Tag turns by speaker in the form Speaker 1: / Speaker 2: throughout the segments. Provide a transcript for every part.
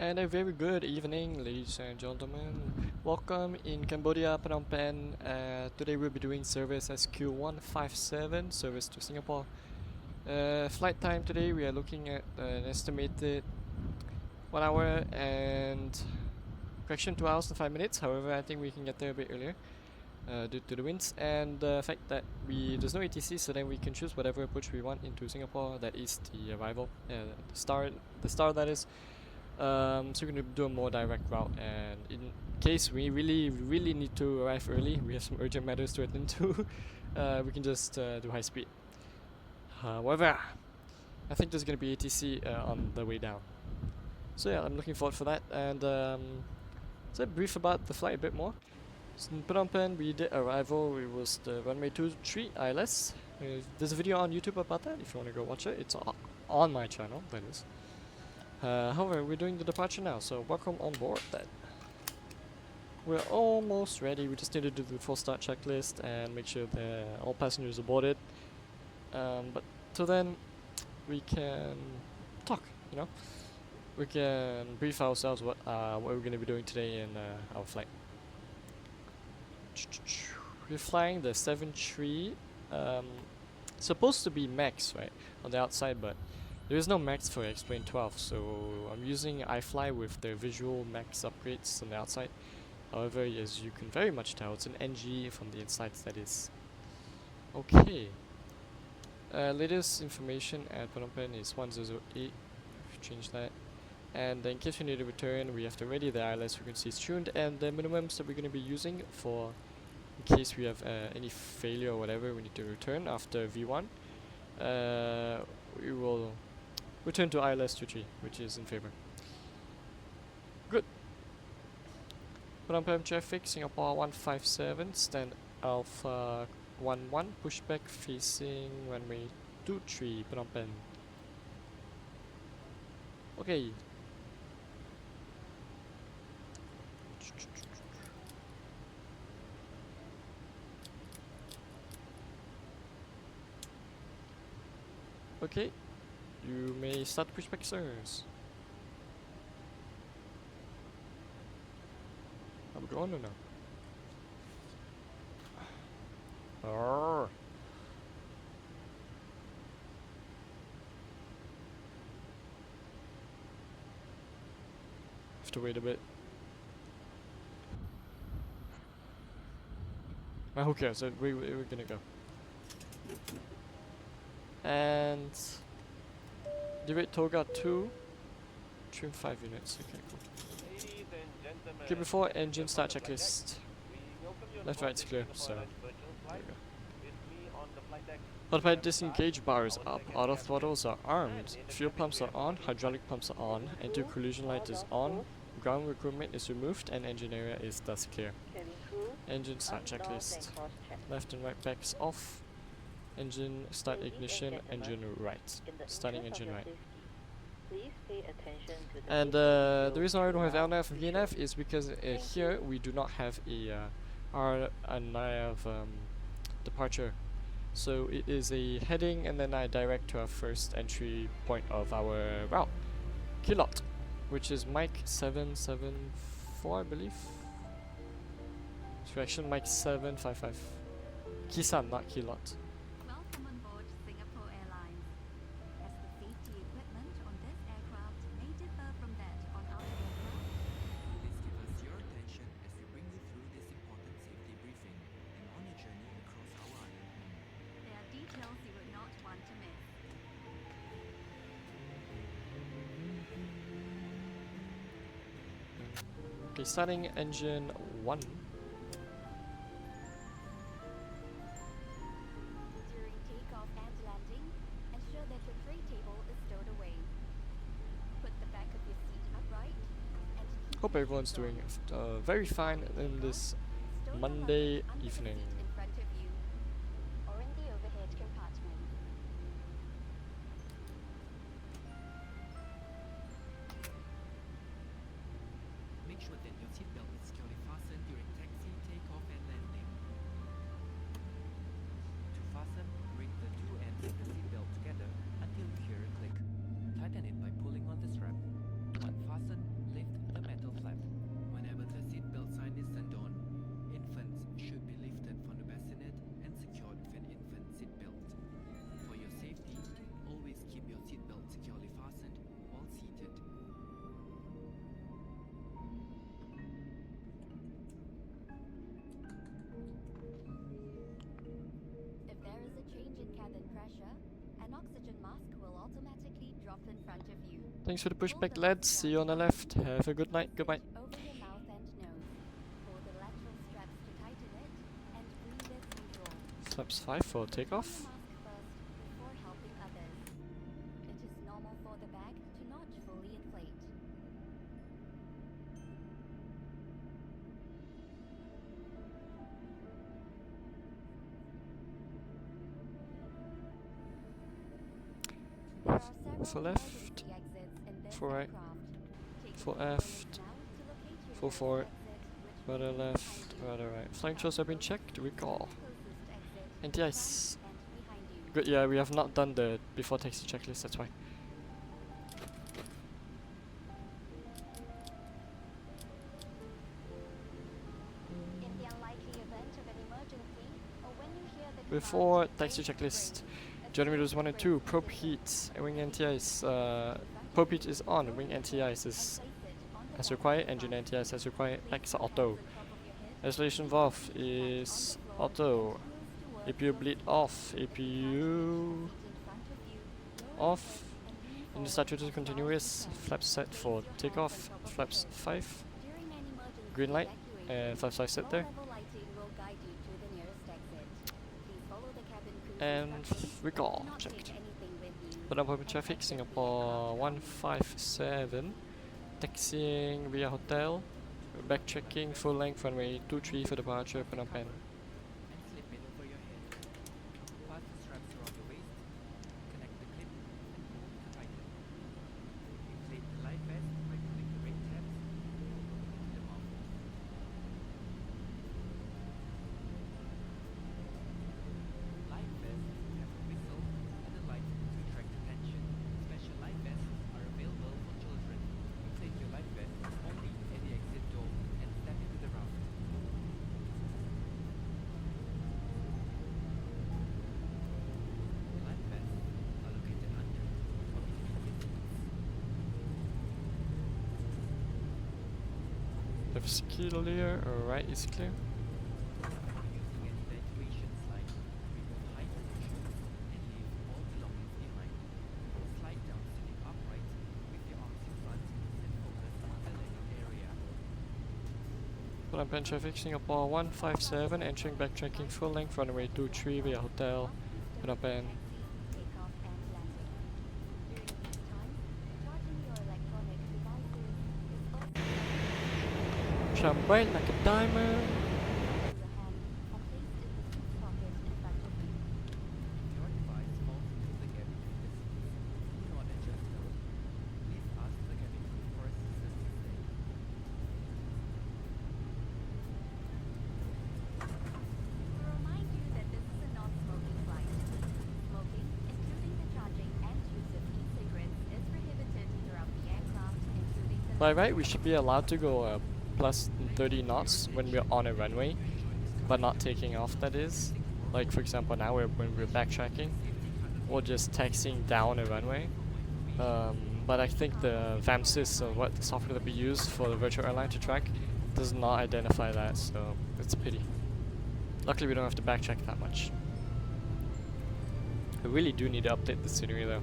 Speaker 1: And a very good evening, ladies and gentlemen. Welcome in Cambodia, Phnom Penh. Today we'll be doing service SQ157, service to Singapore. Flight time today we are looking at an estimated 1 hour and correction 2 hours and 5 minutes. However, I think we can get there a bit earlier due to the winds and the fact that there's no ATC, so then we can choose whatever approach we want into Singapore. That is the arrival, the star that is. So we're going to do a more direct route, and in case we really need to arrive early, we have some urgent matters to attend to, we can just do high speed. However, I think there's going to be ATC on the way down. So yeah, I'm looking forward for that. And so brief about the flight a bit more. So in Phnom Penh, we did arrival. It was the runway 23 ILS. There's a video on YouTube about that if you want to go watch it. It's on my channel, that is. However, we're doing the departure now, so welcome on board then. We're almost ready. We just need to do the full start checklist and make sure that all passengers are boarded. But till then, we can talk, you know? We can brief ourselves what we're going to be doing today in our flight. We're flying the 73, supposed to be max, right, on the outside, but there is no max for X12, so I'm using iFly with their visual max upgrades on the outside. However, as you can very much tell, it's an NG from the inside, that is. Okay. Latest information at Phnom Penh is 1008. Change that. And in case we need to return, we have to ready the ILS frequency is tuned, and the minimums that we're going to be using for in case we have any failure or whatever, we need to return after V1. We will return to ILS 23, which is in favor. Good. Phnom Penh traffic, Singapore 157, stand Alpha 11, pushback facing runway 23, Phnom Penh. Okay. Okay, you may start the pushback, sirs. I'm going or no? Arrgh. Have to wait a bit. Who cares? We're gonna go. And Direct Toga 2, trim 5 units. Okay, cool. Okay, before engine start checklist. Left, right's clear, so there we go. Autopilot disengage bar is up, auto throttles are armed, fuel pumps are on, hydraulic pumps are on, anti-collision light is on, ground recruitment is removed, and engine area is thus clear. Engine start checklist. Left and right packs off. Engine start ignition, engine right. Starting engine right. And the reason why I don't have LNAV and VNAV is because here we do not have a RNAV departure. So it is a heading and then I direct to our first entry point of our route. Xpilot, which is Mike 774, I believe. Direction Mike 755. KISAN, not Xpilot.
Speaker 2: Welcome on board Singapore Airlines. As the safety equipment on this aircraft may differ from that on other aircraft,
Speaker 3: please give us your attention as we bring you through this important safety briefing and on a journey across our island.
Speaker 2: there are details you would not want to miss.
Speaker 1: Okay, starting engine 1.
Speaker 2: During takeoff and landing, ensure that your tray table is stowed away. Put the back of your seat upright and keep
Speaker 1: Hope everyone's doing very fine in this Monday evening.
Speaker 2: in front of you or in the overhead compartment.
Speaker 3: Make sure that your seatbelt is securely fastened during taxi, takeoff and landing. To fasten, bring the two ends of the seatbelt together until you hear a click. Tighten it by pulling on the strap. Unfasten,
Speaker 2: pressure, an oxygen mask will automatically drop in front of you.
Speaker 1: Thanks for the
Speaker 2: Pull
Speaker 1: pushback,
Speaker 2: the
Speaker 1: lads.
Speaker 2: mask
Speaker 1: See you on the
Speaker 2: down
Speaker 1: left. Have a good night. Goodbye.
Speaker 2: over your mouth and nose. Pull the lateral straps to tighten it and breathe as usual.
Speaker 1: Flaps 5 for
Speaker 2: Put
Speaker 1: takeoff.
Speaker 2: on the mask first before helping others. It is normal for the bag to not fully inflate. There are several
Speaker 1: For left,
Speaker 2: emergency exits in this
Speaker 1: for right,
Speaker 2: aircraft. Take
Speaker 1: for
Speaker 2: a few
Speaker 1: aft,
Speaker 2: moments now to locate your
Speaker 1: for
Speaker 2: nearest
Speaker 1: forward,
Speaker 2: exit, which
Speaker 1: rudder
Speaker 2: may be
Speaker 1: left,
Speaker 2: behind you.
Speaker 1: rudder right. Flying controls have been checked. Recall.
Speaker 2: Closest exit in
Speaker 1: Anti-ice.
Speaker 2: front and behind you.
Speaker 1: Good, yeah, we have not done the before taxi checklist, that's why.
Speaker 2: In the unlikely event of an emergency, or when you hear the
Speaker 1: Before
Speaker 2: command,
Speaker 1: taxi
Speaker 2: raise the
Speaker 1: checklist.
Speaker 2: brake.
Speaker 1: Journey meters 1 and 2,
Speaker 2: Brake
Speaker 1: probe
Speaker 2: system.
Speaker 1: heat, wing anti-ice. Probe heat is on, wing anti-ice is as required, engine anti-ice as required, backs are auto. Isolation valve is auto. APU bleed off, APU off. In the statute is continuous, flaps set for takeoff, flaps 5, green light, and flaps 5 set there. And recall, checked. But I'm open traffic, Singapore 157, taxiing via hotel, backtracking full length runway 23 for departure, Phnom Penh.
Speaker 3: And slip it over your head. Pass the straps around the waist. Connect the clip and pull to tighten. Inflate the life vest by pulling the red tabs into the mouth. Life vests have a whistle and a light to attract attention. Special life vests are available for children. Inflate your life vest only at the exit door and step into the raft. Life vests are located under or between the seats.
Speaker 1: Left is clear, right is clear.
Speaker 3: Using an evacuation slide, remove high tension and leave all belongings behind. Slide down sitting upright with your arms in front and focus on the landing area.
Speaker 1: Phnom Penh traffic, Singapore 157, entering backtracking full length runway 23 via hotel, Phnom Penh.
Speaker 2: Takeoff and landing. During peak times, charging your electronic devices is also
Speaker 1: Shine like a diamond.
Speaker 2: your hand or placed in the seat pocket in front of you.
Speaker 3: Your device falls into the gap between the seats. Do not adjust them. Please ask the cabin crew for assistance instead.
Speaker 2: To remind you that this is a non-smoking flight. Smoking, including the charging and use of e-cigarettes, is prohibited throughout the aircraft, including the
Speaker 1: By right, we should be allowed to go plus 30 knots when we're on a runway, but not taking off, that is. Like for example now when we're backtracking, or just taxiing down a runway. But I think the VAMSys, or what the software that we use for the virtual airline to track, does not identify that, so it's a pity. Luckily we don't have to backtrack that much. I really do need to update the scenery though.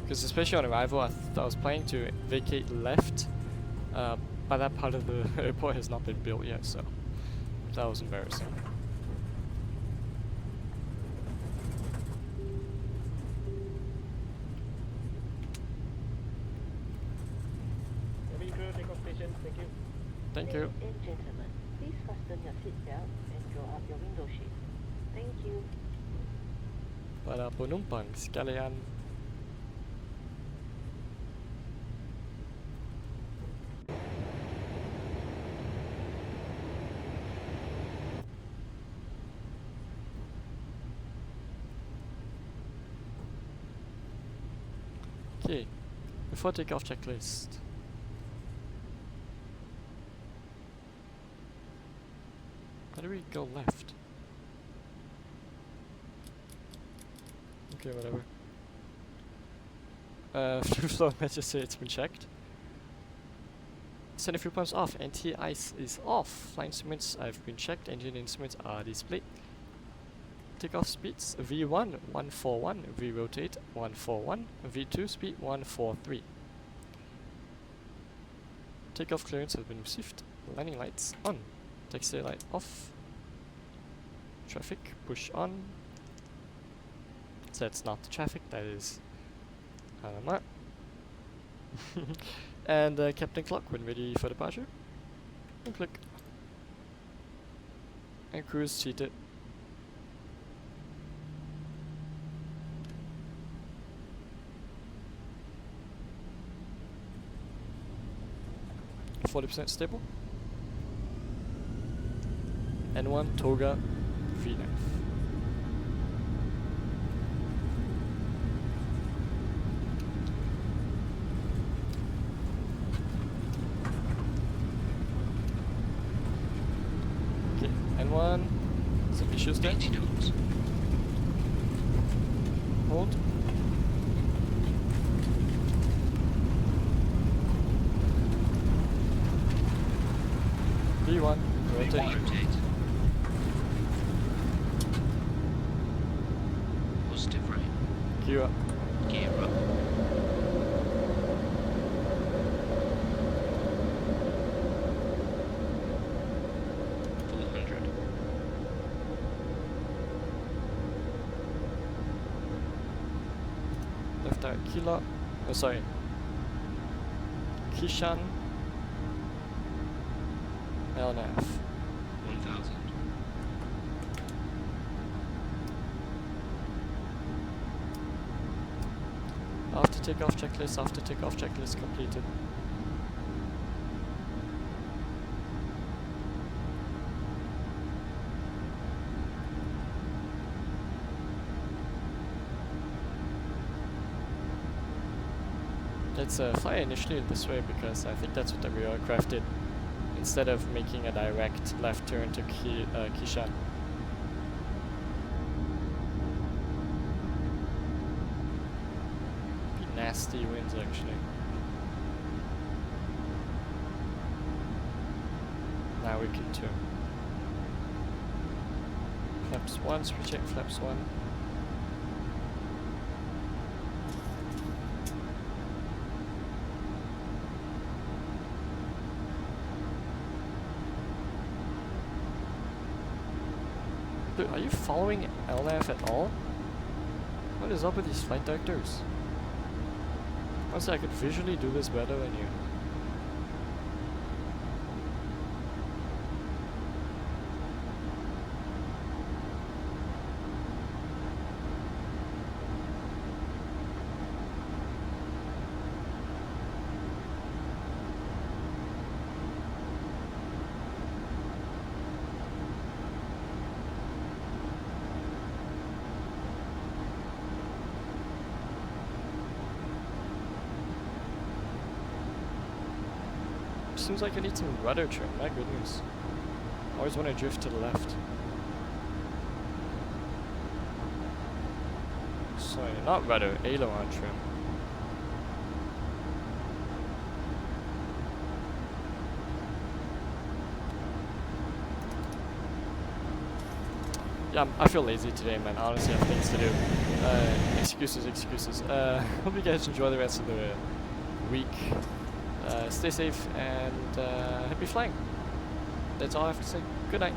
Speaker 1: Because especially on arrival, I was planning to vacate left, but that part of the airport has not been built yet, so that was embarrassing.
Speaker 4: Cabin crew, takeoff station, thank you.
Speaker 1: Thank you.
Speaker 5: Ladies and gentlemen, please fasten your seatbelt and draw up your window shade. Thank you.
Speaker 1: Para penumpang sekalian. Okay, before takeoff checklist. How do we go left? Okay, whatever. Fuel flow message say it's been checked. Center fuel pumps off, anti-ice is off. Flying instruments have been checked, engine instruments are displayed. takeoff speeds V1 141, V rotate 141, V2 speed 143. Takeoff clearance has been received. Landing lights on. Taxi light off. Traffic push on. So that's not the traffic, that is Alamat. And captain clock when ready for departure. And click. And cruise seated. %40 stable. N1 Toga VNAV. Okay, N1. Some issues there.
Speaker 6: 80 knots.
Speaker 1: Hold. B1. Rotate.
Speaker 6: Rotate. Positive right.
Speaker 1: Gear up.
Speaker 6: Gear up. Full 100.
Speaker 1: Left tire Kilo. Oh, sorry. KISAN. LNAV.
Speaker 6: 1000.
Speaker 1: After takeoff checklist completed. Let's fly initially this way because I think that's what the real aircraft did, instead of making a direct left turn to KISAN. Nasty winds actually. Now we can turn. Flaps 1, switch check flaps 1. Dude, are you following LNAV at all? What is up with these flight directors? Honestly, I could visually do this better than you. Seems like I need some rudder trim, my goodness. Always want to drift to the left. Sorry, not rudder, aileron trim. Yeah, I feel lazy today, man. Honestly, I have things to do. Excuses. Hope you guys enjoy the rest of the week. Stay safe and happy flying. That's all I have to say. Good night.